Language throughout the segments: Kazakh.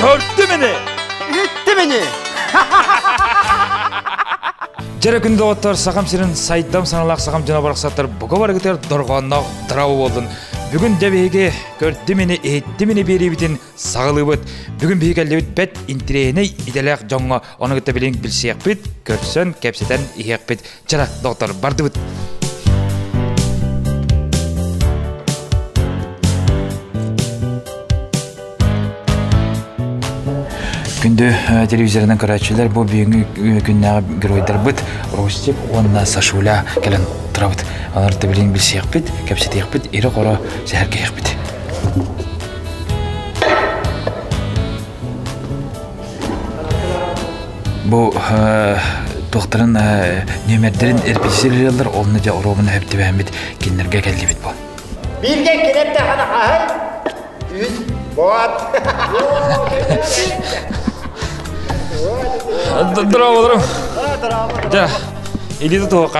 Gördü beni. Üttü beni. Jere күндө оттор сакам сирин сайттам саналак сакам жана бараксаттар буга барыгытер доргонно дырабы болдун. Бүгүн дебеге көрдү мени, этти мени берибитин сагылыбыт. Бүгүн бейгелебит бет интерене иделек жоңго оны гыта билин билсекпит, көрсөн кепсетен иекпит. Жара доктор бардыбыт. Күндө телевизордан көрөчүлөр бу бүгүнкү күндөгү геройдор быт. Ростик онна Сашуля келен турабыт. Алар да билин билсекпит, кепсетекпит, эре кора зеркекпит. Бу докторун нөмердерин эрписилерлер олны да уробун хөптүбөмбит киндерге келдибит бу. Бирге келет да хана хай. Үз бот. Здорово. Да. Иди до того.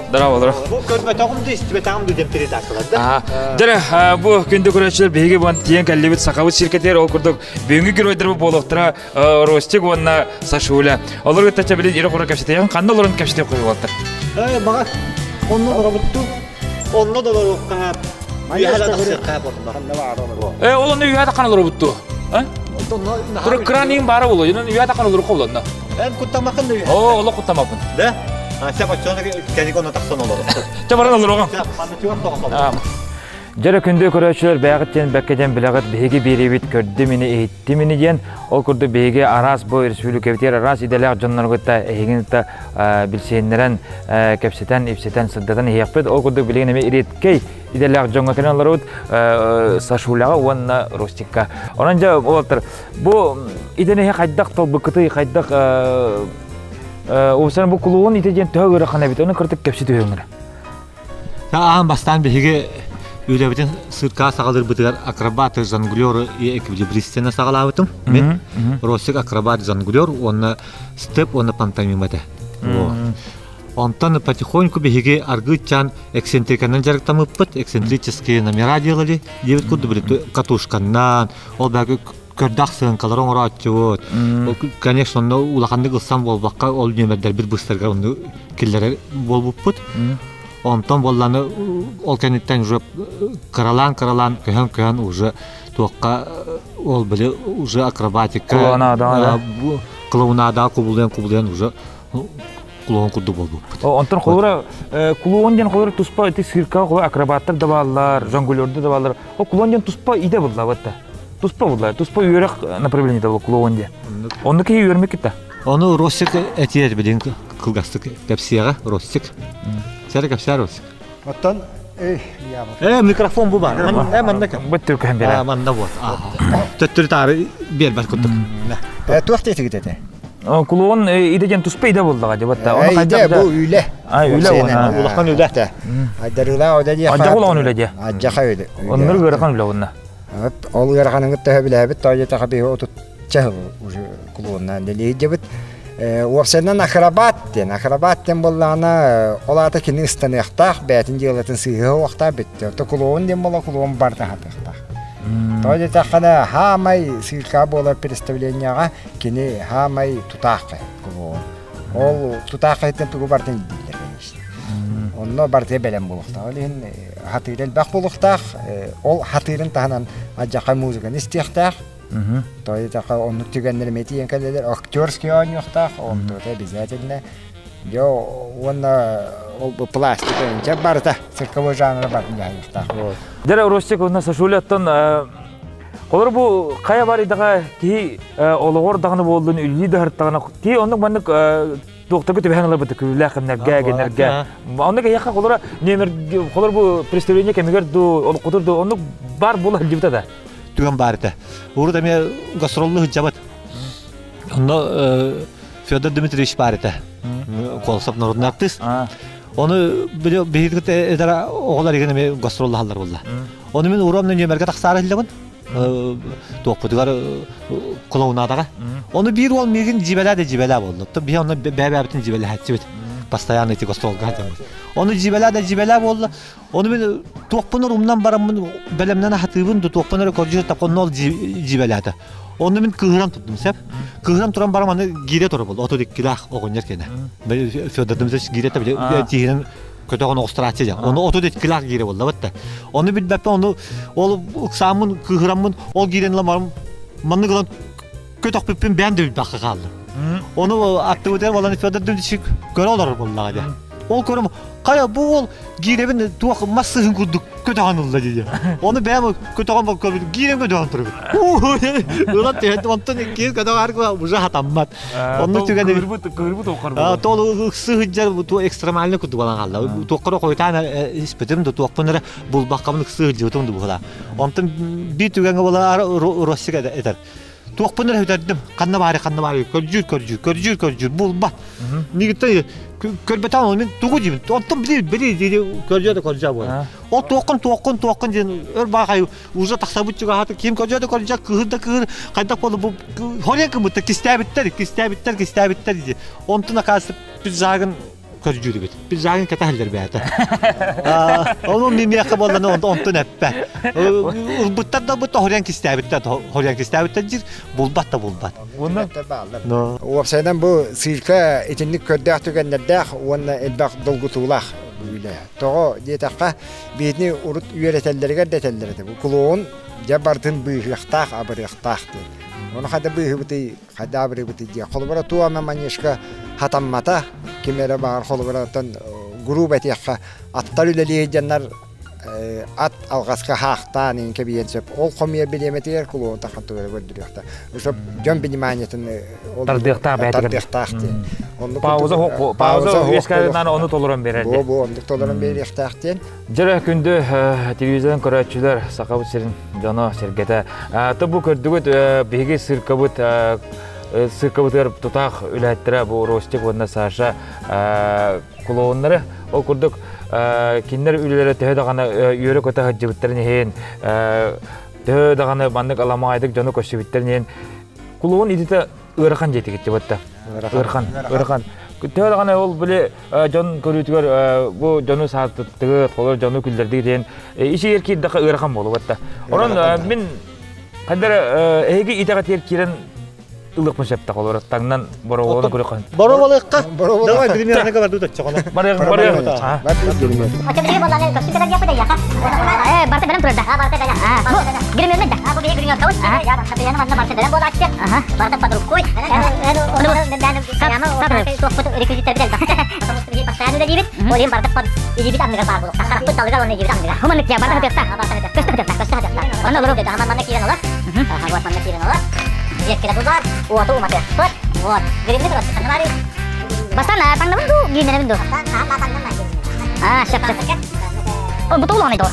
Здорово. Бу көрмө тагымды истибе тагымды деп берет акылда. Жара бу күндө көрөчүлөр беге бон тиен каллебит сакабыт ширкеттер ол курдук бүгүнкү геройдор болуктура Ростик онна Сашуля. Олар тача билет ире кора капсетеген кандай олорун капсетеп коюп алыптыр. Мага онно роботту. Онно да барукка. Олону үйәді қанал роботту. Тур краның бары болу. Үйәді қанал ұрық олонна. Құттамақын да үйәді. Ола құттамақын. Да? Сәп açığına kendi onu taksan olur. Çabaran olur oğlum. Jara күндө көрөчүлөр багыттен баккеден билагат беги беребит көрдү мени эйтти мени ден ол көрдү беги арас бо республикабитер арас иделак жонноргота эгинта билсеннерен кепсетен ипсетен сыддатан хепет ол көрдү билген эме иреткей иделак жонго каналларут Сашулага онна Ростикка онанжа болтур бу идене кайдак толбукты кайдак осан бу кулуун итеден төгөрө канабит оны кыртык кепсетип өңүрө та бастан беги Üylebitin sırka sağalır bıdıgar akrobat zanguliyor ekvilibristina sağalabıtım. Men Rosik akrobat zanguliyor, onu step, onu pantomimada. Ondan потихоньку беги аргычан эксцентриканан жарыктамыппыт, эксцентрические номера делали. Девять куды были катушканнан, ол бәгі көрдақ сыңкалар оңыратчуот. Конечно, оны улаханды қылсам болбаққа ол нөмердер бір бұстарға оны келлері болбыппыт. Онтон болланы ол кенеттен уже каралан көһөн уже тоққа ол биле уже акробатика клоунада кубулден уже клоун курду болду. Онтон холора клоунден холора туспа эти цирка холора акробаттар да баллар, жонгулердер да баллар. О клоунден туспа иде булла батта. Туспа үйрек направление да клоунде. Онды ки үйрмек китта. Оны Ростик этиер билин кылгастык кепсияга Ростик. Сәр кәпсәр Ростик. Оттан микрофон бу бар. Манда кем? Бөттүр кем бере. Манда вот. Төттүр тары бер бар куттук. Туакты тигидете. Клоун идеген туспейда булдыга деп атта. Оны кайда бу үйле. Үйле оны. Улахан үйле. Айдарыла одади. Ажа улан үйле де. Ажаха үйле. Оннор гөрхан үйле онна. Ол гөрханын гытта билебит, тажета хаби отут чах уже клоунна делейдебит. Уапсеннан акробаттен боллана олата кини станыктак бәтин делатын сыйы вакта битте. То клоун дем бола клоун барда хатыктак. Тоде такана хамай сыйка бола представленияга кини хамай тутакы клоун. Ол тутакы итен тугу бартын дилер конечно. Онно барте белем болукта. Олен хатырел бак болуктак, ол хатырын таханан ажака музыканы истехтак. То есть он тюгенер метиен каледер актерский он юхтах он то обязательно он пластик он барта цирковой жанр бар юхтах. Дера Ростик онна Сашулаттан олар бу кая бар идага ки олгор даганы болдун үлли дартагына ки ондук мандык доктор көтөп хаңлар бут күләхнәргә генәргә. Ондук яка олар немер олар бу представление кемегер ду ол кутурду ондук бар була дибтада. Түгөн барда. Урда мен гастроллы хыжабат. Онно Федор Дмитриевич барда. Колсап народный артист. Оны бейгите эдара оголар егене мен гастроллы халдар болду. Оны мен урамны нөмерге таксары элдебин. Топпутугар клоунадага. Оны бир ол меген жибеле болду. То би оны бәбәбитин жибеле хатчыбыт. постоянно эти гостол гадим. Onu jibela oldu. Onu ben toqpunur umdan baramın belemden hatыбын toqpunur korjur tapon nol jibelada. Onu ben kıhıram tuttum sep. Kıhıram turan baramanda gire tor oldu. Otodik kilah oğunyer kene. Ben Fyodor'dumuzda gire tabi tihirin kötü onu ostraçya. Onu otodik kilah gire oldu batta. Onu bir bepe onu ol ıksamın kıhıramın ol giren lamarım manı gılan kötü pipim ben de dakika kaldı. Onu aktivite olan Fyodor'dumuzda çık göre olur vallahi. Ol körüm kaya bu ol girebin tuak masıhın kurduk kötü anıldı diye. Onu ben kötü anıldı girem kötü anıldı. Ulan tehet ondan iki kötü arka uza hatammat. Onu tüken kırbı tokar. Tolu sığıcı bu tu ekstremalne kutu balan kaldı. Tokara koytan ispetim de tuakpunlara bulbakkamın sığıcı tutundu bu kadar. Ondan bir tüken bala Rusya eder. Tuakpunlara hüderdim. Kanna bari körcür bulba. Nigitay körbetan olmen tuğu gibi. Ondan biri körcüde bu. O toqun jen ör bakay uza taksabut juga hatı kim körcüde kıhır kaydak bolu bu horya kımıtta kistabitler diye. Ondan kasıp bir zagın körcüdü bit. Bir zagın katahaller be ata. Onun mimiye kabollarını ondan eppe. Urbuttan da bu horyan kistabitler jir bulbat. Bundan no. Uapsaydan bu sirka etinlik kördek tükenlerden onu elbaq dolgutulaq öyle. Toğu diyetaqqa birini urut üyeretellerge detellerdi. Bu kuluğun jabartın bıyıqtaq abırıqtaq diye. Onu hada bıyıqtı hada abırıqtı diye. Kolbara tuğama manyeşka hatammata kimere bağır kolbaratan grup etiyaqqa attar üleliği canlar at alğasqa haqtan inke biyensep ol qomiya bilemeter kuluğun taqantı gördürüqta. Usop jön bilmaniyetini tardiqtaq Pauza üyeskarından onu toleran bererdi. Bu onu toleran beriyaqtaq diyen. Jara kündü televizyon көрәтчүләр сакабыт серин жана сергете. Табу көрдүгөт беге сыркабыттар тутак үләттер бу Ростик онда Саша клоуннары о курдук киндер үлеләре тәһәдәгәне йөрәк өтә хаҗбыттерен һәен тәһәдәгәне бандык аламайдык жана көчүбиттерен клоун идите ырхан жетигит жабатта. Ырхан. Тәһәдәгәне ул биле жан көрүтүгөр бу жаны сааттыгы колор жаны күлдерди дигән иши ерки дакы ырхан болуп атта. Орон мен кадәр эге итәгәт еркирен ылык мышапта колор таңнан боролону көрөкөн. Боролыкка. Давай примерно говорю да чакана. Барыгы. Macam-macam bolanya kasih kita apa ya kak? Barte dalam turun dah. Barte dalam. Girim dah. Aku girim tahu. Ya, tapi yang mana barte dalam bola aja. Barte 4 rukui. Dan sama itu foto requisite terbial. Atau pas saya udah jibit, boleh barte 4 jibit ambil par bulu. Kakak tuh tahu kalau ini jibit ambil. Human ya barte biasa. Kasta. Mana baru kita mana kira nolak. Buat mana kira nolak. Dia kita buat. Tuh mati. Buat. Girim terus kemari. Bastana tanggapan tuh gimana bentuk? Tanggapan aja. Siap. Oh, betul loh itu.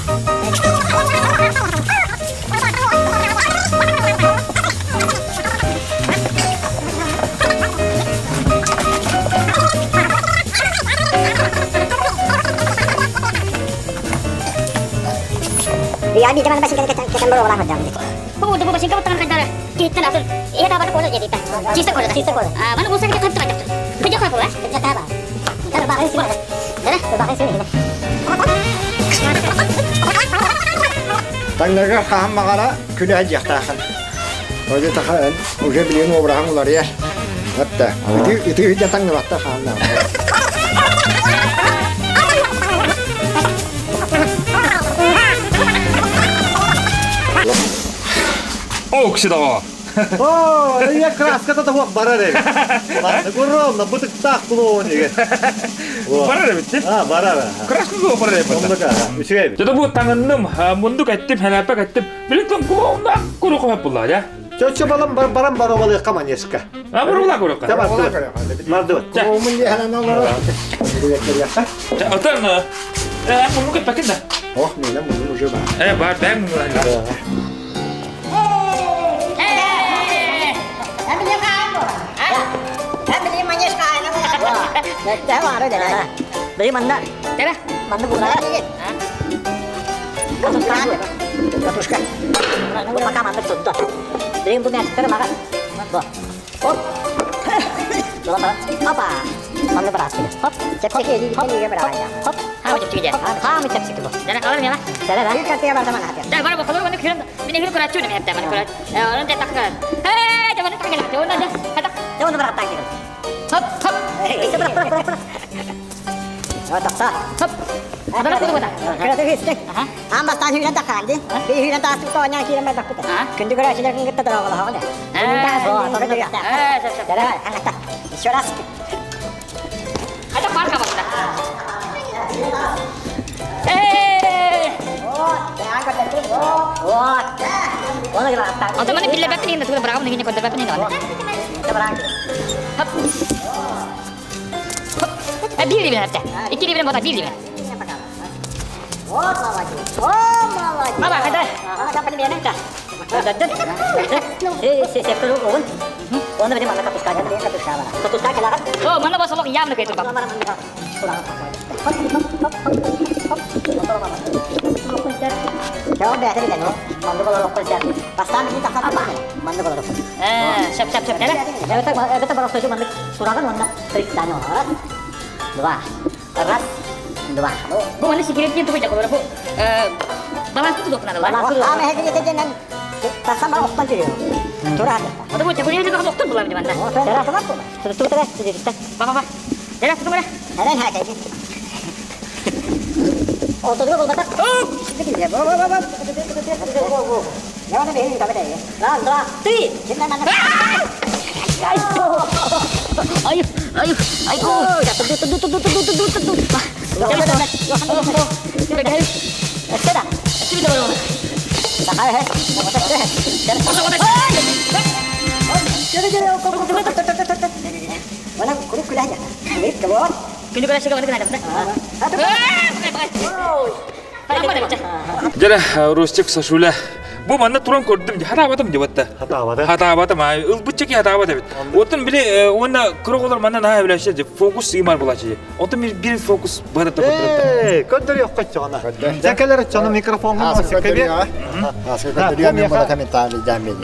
Ya, di mana masih kita bawa orang macam itu. Oh, udah masih kau tangan kita. Kita langsung. Iya, dapat kono jadi kita. Sister kono. Mana usah kita kantor aja. Kerja apa? Kerja apa? Terbang sini. Terbang sini. Tangnaga kham magara külah jaqtaqan. Oje taqan, oje bilin obrahan ular ya. Hatta. Itu jatang nolakta khamna. Oh, kişi daha. Oh, ya kraska da bu barare. Gurro, na butuk tak kulo ni. Barare bitti. Barare. Kraska bu barare bitti. Ondaga. Üçüge. Jadi bu tanganım munduk ettim, helapek ettim. Bilekten kulağımdan kuru koyup bullar ya. Çocuğu baram barovalı kaman yeska. Barovalı kuru koyup. Tamam. Mardu. Omun di halan olur. Otan munduk etpakin de. Oh, nina mun uje ba. Bar ben munduk. Jangan ada jalan. Dari mana? Cara? Mana guna? Katuskan. Nunggu makan mantap contoh. Dari punya sekarang makan. Oh. Apa? Mandı bıraktı. Hop. Çepçeki eli gitti bıraktı. Hop. Ha mı çepçeki? Ha mı çepçeki bu? Sana kalır mı ya? Sana ben katya var zaman atıyor. Ya bana bakalım bana kürüm. Beni kürüm kuraçu ne yaptı bana kuraç. Onun da takar. Hey, de bana takar. De onu da. Hadi. De onu bıraktı. Hop hop. İşte bırak. Oh, tak sah. Hop. Ada nak kuda. Kena tu histek. Ambas tan hiran tak kan je. Bi hiran tak tu nya kira mai tak kuda. Kendi kira sila kita tahu kalau awak dah. Minta so, so dia. Siap. Dah. Angkat. Isyarat. Ada parka bang. Oh, jangan kau terus. Oh. Oh, lagi tak. Atau mana pilih bapa ni nak tu berapa ni kau bapa ni nak. Kita berang. Hop. Bir lira hatta. 2 lira bota 1 lira. Oh, malaki. Oh, malaki. Apa ada? Ana dapat dia nak. Dapat. Se perlu kon. Ona beri mana kapis kaja dia kapis kaja. Kapis kaja lah. Oh, mana bos lok yam nak itu. Mana. Jauh dah tadi kan. Mandu kalau lokal jadi. Pastan kita tak apa. Mandu kalau lokal. Siap. Ya betul baru saja mandu. Surakan mana? Trik dano. Dua, erat, dua. Bu mana sikit tu baca kalau bu. Balas tu dok nak. Balas tu. Ame hegi tu jenan. Tasam bawa oppan je. Curhat. Atau bu cakap dia juga doktor bulan di mana? Cerah tu apa? Terus kita. Bapa. Cerah tu mana? Ada yang hai kaji. Oh tu juga batas. Oh. Sikit je. Bawa. Jangan ada ini tak ada ya. Lah. Ti. Jenan mana? Ayo. Jatuh. Sudah. Sudah baru. Sakai hai. Mana kuruk kulanya. Ini kebawah. Kini kau suka mana kena. Jara Rostik Sashula. Bu manna turan kordum. Hata abatam jabatta. Hata abatam. Ilbuççaki hata abatam. Otun bile ona krokolar manna naha bilaşır. Fokus imar bulaşır. Otun bir fokus bana takılır. Kadar yok kaçana. Zekeler canım mikrofonu mu sekiyor? Sekiyor mu bana komentarı camiye.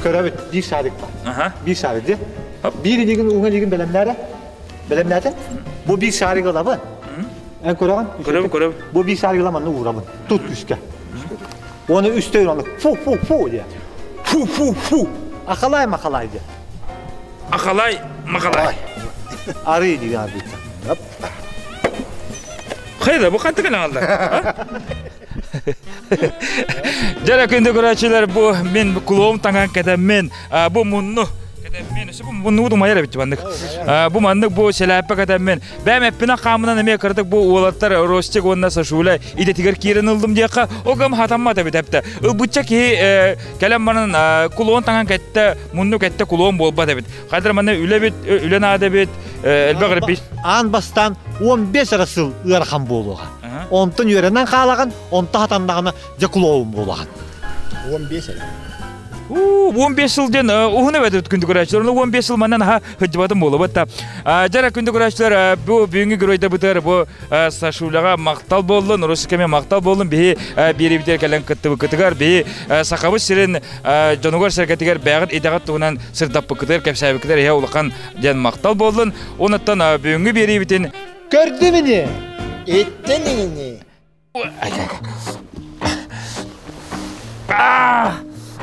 Körabet bir saat var. Bir saat de. Bir ligin uğun ligin belemlerden. Bu bir saat kadar. En koran. Körab. Bu bir saat kadar manna uğramın. Tut üstte. Onu üstte uğranlık. Fu diye. Fu. Akalay diye. Akalay. Arıyı diye abi. Hayır bu katta kana aldı. Jara kundu kuraçılar bu men kulağım tangan kadar men bu munnu. Bu nudu mayar bitti bandık. Bu mandık bu selappa kadar men. Ben hepine kamına neme kırdık bu olatlar Rostik ondan saşula ide tigar kirin aldım diye ka o gam hatamma tabi tapta. Bıçak ki kelam bana kulağın tangan katta munnu katta kulağım bolba tabi. Kadar bana ülen adı bit elbağır bit. An bastan 15 arasıl ırkam boluğa. Ontun yörenden kalagan, onta hatandağına kulağım boluğan. 15 15 yıldan uhuna verdik kundu kuraçlar. 15 yıl mandan ha hıcıbatım bolu batta. Jara kundu kuraçlar bu büyüğü görüyde biter bu saşulağa maktal bollun, Rosikeme maktal bollun bihi biri biter kalen kıtıgar bihi sakabı sirin jonugar serketigar bağıt idagat tuğunan sırdapı kıtır kepsaybı kıtır ya ulakan diyen maktal bollun. Onattan büyüğü biri bitin. Gördü beni. Ettenini.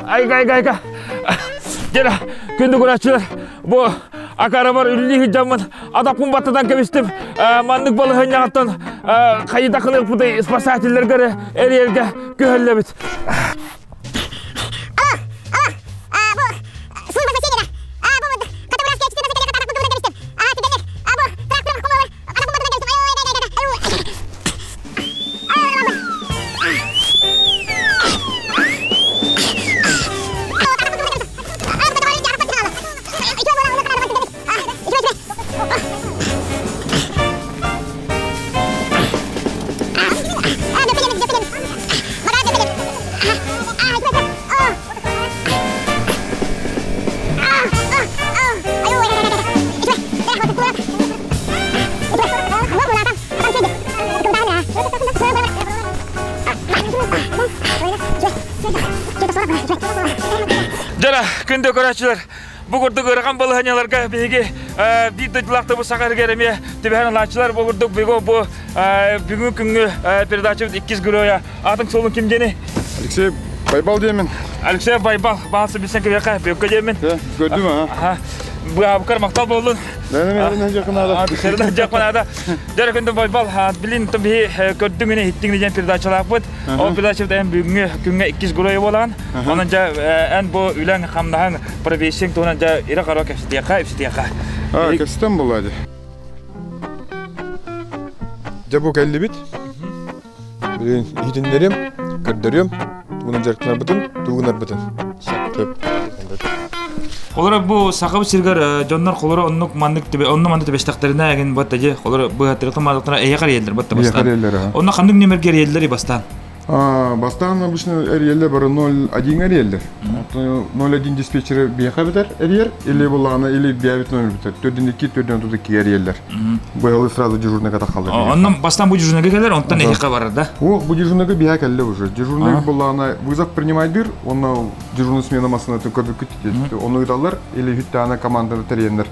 Ay. Jara kundu kuraçlar bu akarabar ülli hicamın adapın batıdan kebistim. Mandık balı hınyağıttan kayıda kılık buday spasatiller göre el yerge göhellebit. Jara kundu kuraçlar bu kurdu kırıkan balı hanyalarga bege bir dıcılakta bu sakar gereme tebehen laçlar bolurduk bu bugün günkü передача 2 героя. Adın solun kim gene? Алексей Байбал деймін. Алексей Байбал. Bağısı bilsen ki bökke деймін. Gördün mü? Bu kadar maktal boldun. Nereden жақынада? Dışarıdan жақынада. Жары күнді Байбал bilin tabii gördüğünü hittin diyeceğim передачалар bu. O передачада en bugün günge 2 героя olan. Onunca en bu ülen hamdahan profesyonel tonunca ira karo kapsitiyaka. Кәсітен болады. Жабу кәлі бит. Білін хитіндерім, көрдерім. Туғынан жарықтынар бұтын, туғынар бұтын. Kolora bu sakabı sirgar jonlar kolora onnuk mandık tebe onnu mandık beştaklarına egin battaje kolora bu hatırlıklı mandıklara eyakar yerler batta bastan. Onna kandık nemerger yerleri bastan. Бастан обычно әриелер бары 0-1 әриелер. 0-1 диспетчері бияқа бітер әриер, или болағына, или биябет номер бітер. 4-2, 4-2 әриелер. Бұйылы сразу дежурныға тақалды. Оннан бастан бұл дежурныға келер, онтан әйеқа барыр да? Оқ, бұл дежурныға бия кәлі уже. Дежурныға болағына вызов принимает бір, оны дежурный смена масына көрбік күтті. Оны ұйдалар, или хүтті ана команданы тәрейендер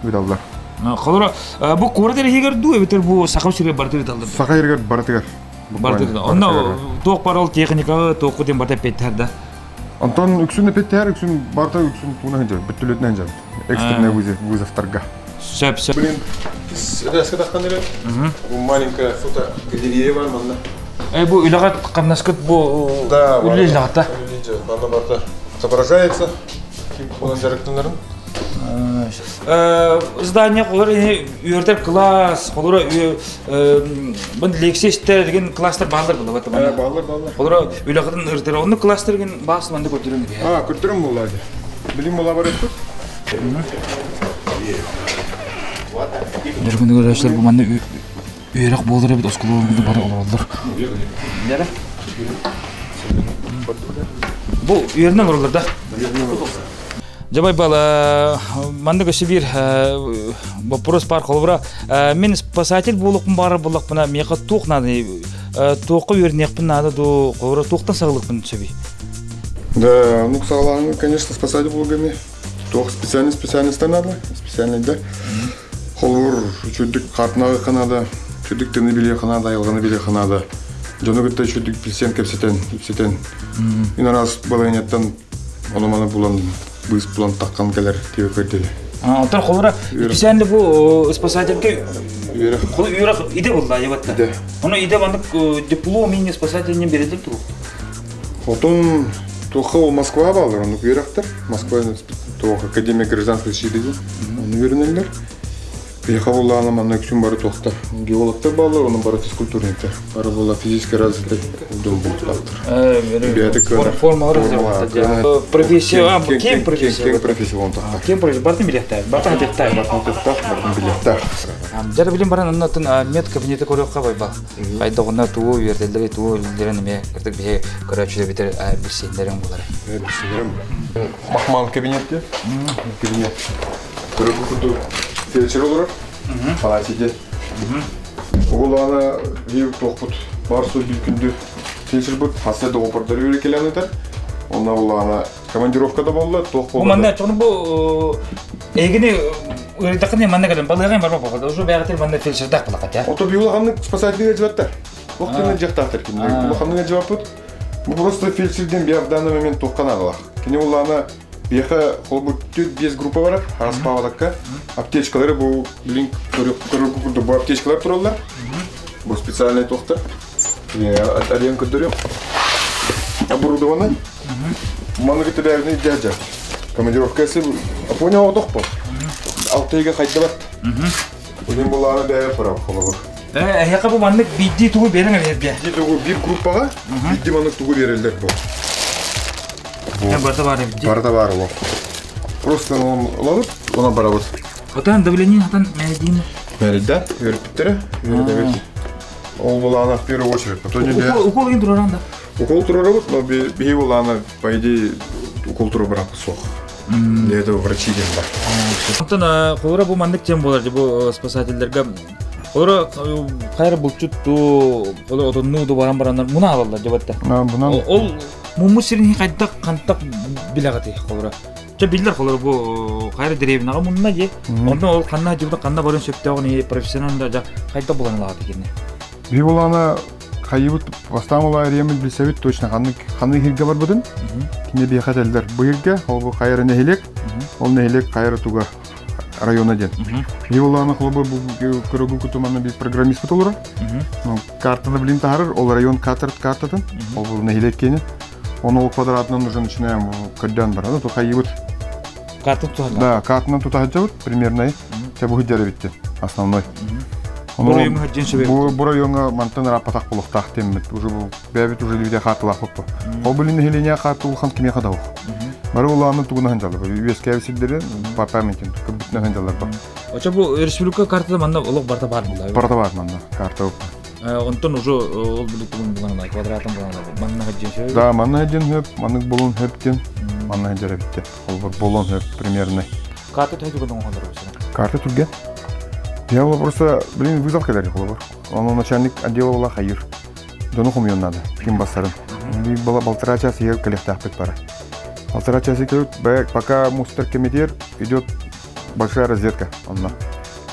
ұйдалар. Қолыра, бұл қоры дәрі егер ду әбетер бұл сақау сірге бартыр ұйдалды? Сақау ергер бартығар. Онда тоқ бар ол техникаға тоқы ден барта петтер да? Антон үксін петтер, үксін барта үксін туына хынжа, бүттілетіне хынжа. Экстренная вызовтарға. Сөп. Блин, резко таққан дәрі. Бұл маленькая фотогалерея бар манда. Бұл үйлағат қамнаскөт бұл үйлі жылағат да? Манда барта отображается. Оның жарықтынларын. Здание қолыр үйердер класс, қолыр лекция деген кластар бағылар болды бәтті бәлі? Бағылар. Қолыр үйлағатын үрдері, оны кластар деген бағысы мәнді көтірің бе? Көтірім болады. Білім бола бар еттік? Жүргіндегі рәшілер бұл мәнді үйерақ болдыр әбет осқылуыңды бары олар. Нері? Бұл үйерінен орылыр да? Жабай бала, мандыгы Сибир вопрос бар қолыбыра. Мен спасатель болуқпын бары болуқпына меқа тоқ нады, тоқы өрнеқпін нады қолыбыра тоқтан сағылықпын сөбей. Да, ну сағылағын, конечно, спасатель болуғаме. Тоқ специальностьтар нады, специальный да. Қолыбыр чөдік қартынағы қанады, чөдік тіні біле қанады, айылғаны біле қанады. Жоны күтті чөдік білсен кепсетен. Ина раз балайнеттен оны-маны бұлан быз план таққан кәлер тебе көрділі. Отыр қолыра, специальный бұл спасательге үйрақ иде болды айабатта? Иде. Оны иде бандық диплом мені спасательінен береділ тұғыл? Отын тоқы ол Москва балыр, оны үйрақтар. Москва тоқы Академия гражданской шейдегі. Оны үйрінелер. Приеха болла анам ана күшін бары тоқта. Геологтар балыр, оның бары физкультурниктер. Бары болла физический развитие удом болды бақтыр. Формалар өздер. Профессия, кем профессия? Кем профессия болын тақтар. Кем профессия? Бартын билеттар? Бартын билеттар? Бартын билеттар. Жары білім баран оннатын мед кабинеті көріққа байбал. Қайда ғына туы үйерделдері, туы үйлерін еме кірдік бе көрәтшілер бетер білсендерің болар. Білсендерім. Махман кабинетте. Кабинет. Көрі фельдшер olur, palatide. Oğulana bir toqput barsı bir gündü fельдшер bud, hasada operatör öyle eter. Onda oğulana komandirovkada boldu, toq boldu. Bu manda çoğunu bu egini öğretakın ya manda kadın balığın var baba. Ojo beyatır manda fельдшер dak bulaqat ya. Oto bir oğulağanın spasateline cevaptar. Oqtını jaqtaqtır kimde. Oğulağanın cevaput. Bu просто фельдшерден bir в данный момент toqqan ağlaq. Kini oğulana Беха холбуттүт без группа бар, распавадакка. Аптечкалары бу блин көрүп бу аптечкалар туралар. Бу специальный тоқтар. Арен көтөрөм. Оборудование. Маңгы тәбәрне жажа. Командировкасы Япония тоқпо. Алтайга кайтты бат. Улин буланы бәя фара холобур. Яка бу мандык бидди тугу береңе бербе. Бидди тугу бир группага, бидди мандык тугу берилдер бу. Барда бар ол. Просто он ловит, он баработ. Отан давление отан меридин. Мерида, верпиттері, верпиттері. Ол бұл ана в первую очередь. Укол ген тураран да? Укол тураработ, но бей бұл ана, по идее, укол туру барапы соқ. Для этого врачи ген бар. Отан қолыра бұл мандык жем болар, бұл спасательдерге. Қолыра қайры бұлчутту, қолыра отыннуды баран-барандар, мұна алалар жебатта. Ол Муму сирин қайдақ қантақ билағаты қолыра. Bildiler kolor bu kayra derevine amunna ye. Ondan ol kanna jibda kanna barın söptөгүн профессионалда жа кайда буланалар дегени. Би булана кайыбыт бастамала ремил билсебит точно ханны хирге бар будун. Кине би хателдер. Бу жерге ол бу кайра нехелек. Ол нехелек кайра туга района ден. Би булана клубы бу көрөгү кутуманы би программист болор. Картаны билин таарыр, ол район картадан. Ол бу нехелек кене. Оны ол квадратынан нужен içine көддөн бар. То кайыбыт Карту туга. Да, картаны тутажабыт примерно. Те бу хидер битти. Основной. Бу районга мантан рапатак булуктак теммет. Уже бу бебит уже виде хатылак болду. Ол билин хелине хатыл хан киме хадау. Бары уланы тугуна ханжалы. Юэскэ силдери папаментин көбүтнө ханжалар бар. Очо бу республика картада манда улук барта бар булар. Барта бар манда карта. Онтон уже ол билетин булган квадратын булган. Манна хаджын. Да, манна хаджын хөп, манны болон хөптен, манна хаджара битти. Ол болон хөп примерно. Карта төйдүгөн оңдор болсун. Карта турге. Я просто, блин, вызов когда был. Он начальник отдела была хайыр. Дону хумьон надо, кем басарым. Было 1,5 часа ел коллектав пара. 1,5 часа идет, пока мустер комитет идет большая разведка. Онна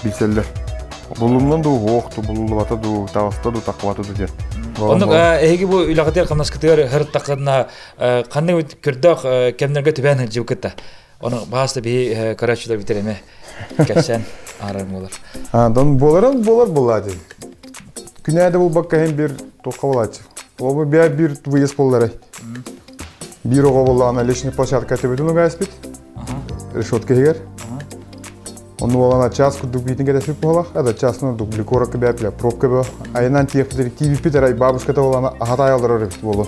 бисельдер. Булундан ду вохту, булулвата ду, таваста ду, таквата ду дер. Онда эги бу улагатер канаскытыр хыр такына кандай көрдөк кемнерге түбән жибкетте. Оны баасты би карачылар битереме. Кәсән арам булар. Дан болар булады. Күнәдә бул бакка һәм бер токавлач. Ол бер выезд булдары. Бир ого булган личный площадка төбөдүн гаспит. Решетка егер. Onu olana час кудук битинге да сип болах, ада часно дубликора кебе апля пробка бе. Айнан тиев директиви питерай бабушката олана ахата ялдырар репт болу.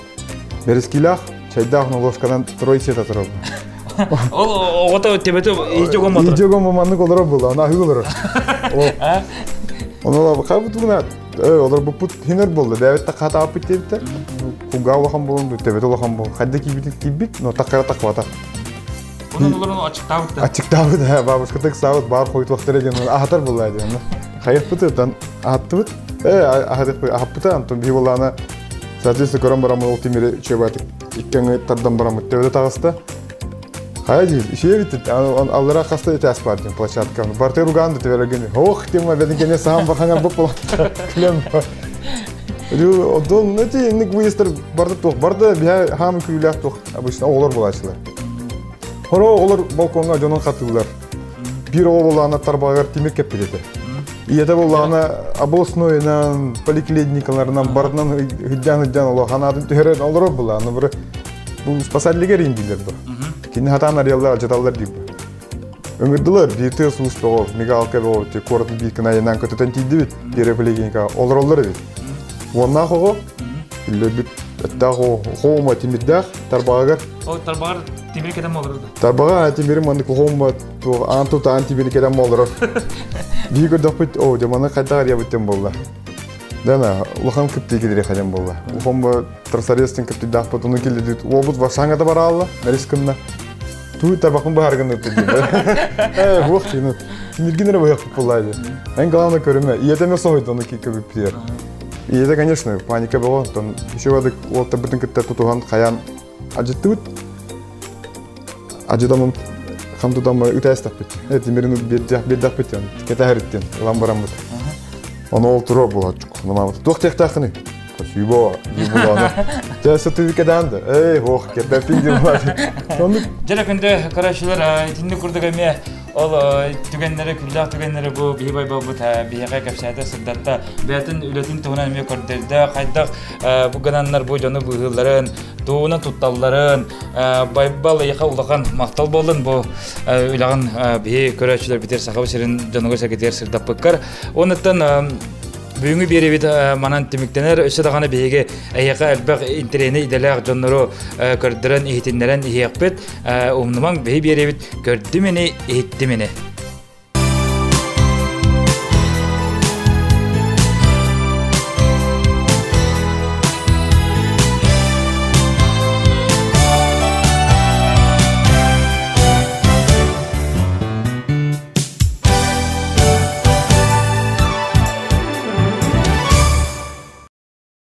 Берескилах чайдах на ложкадан трой сета турабы. Ол ото тебете ижогон мотор. Ижогон маманны колдора болду, ана хыгылыр. Onu kabut buna. Olur bu put hiner boldu. Devette kata apit tebte. Kuga olahan boldu, tebete olahan boldu. Hadde kibit, no takara takvata. Onu açıktavdı. Açıktavdı. Babuşka tek sağlık bar koyut vaxtlara gen. Ahatar bollaydı yani. Hayır pıtıdan ahattı bit. Ahatık ahapıta anton bir bolana. Sadece koran baramı ultimiri çebatık. İkken taddan baramı tebete tağısta. Hayır, işe bitti. Allah'a hasta etas partim площадка. Barter ugandı tevergen. Oh, tema bedin gene saham bakana bopla. Klem. Odol neti ник выезд barda toq. Barda bir ham küylak toq. Обычно олар болачылар. Хора олар балконга жонон катылар. Bir o bolana tarbagar timir kep bilete. İyete bolana областойнан, поликлиникаларынан бардынан hıddan ola hanadın tören olur bolana. Bu спасательге риндилер бу. Кини хатан арыялар ажаталар дип. Öngürdüler, bir tığ служба ol, migalka ol, korotun bir kınayından kötüten tiydi bit, bir polikliniga olurlar bit. Ondan hoğu, ille bit, hatta hoğuma timiddağ, tarbagar. O tarbagar timiri kedem olurdu. Tarbagar timiri mandık hoğuma, antutan timiri kedem olur. Bir gördük bit, o zamanı kadar ya bitten bolla. Dana, ulaham kıptı gider kadem bolla. Ulaham trasariyastin kıptı dağ pat, onu kildi dit. O bud vaşanga da var Allah, meriskınna. Tuh tabakın bahargın öptü diye. Vakit yine. Mirginlere bayakıp bulaydı. En главное körüme. İyede mi soğuydu onu ki köpüp diyer. İyede, конечно, panika было. Еще вадык ол табытын кітті тұтуған қаян acıttı bit. Acıdamın хамтудан ütәстақ бит. Темирин бердақ бит. Кете әріттен, ламбарам бит. Onu ol turu bulat. Тух тектақыны. Юбо, юболаны. Тәсі түйікеданды. Ох, кетті пиңдер болады. Жара күнді қарашылар, тінді күрдік әме, ол түгенлері, күлдақ түгенлері бұл бейбай бұл бұт, бейға кәпсәді сырдатта, бәтін үлетін тұғынан әме көрдерді, қайдақ бұғананлар бұл жоны бұғыларын, туғынан тұтталларын, байбал еқа ұлаған мақтал болын бұл үлаған бей көрәшілер бітер сақабы сірін жоныға сәкетер сырдап бұққар. Оныттан Бүгінгі беребет манан теміктенер өсі дағаны бейге әйеқа әлбәқ интерені иделәғ жонныру көрдірін, ехетінлерін ехекпет, ұмнымаң бей беребет көрді мені, ехетті мені.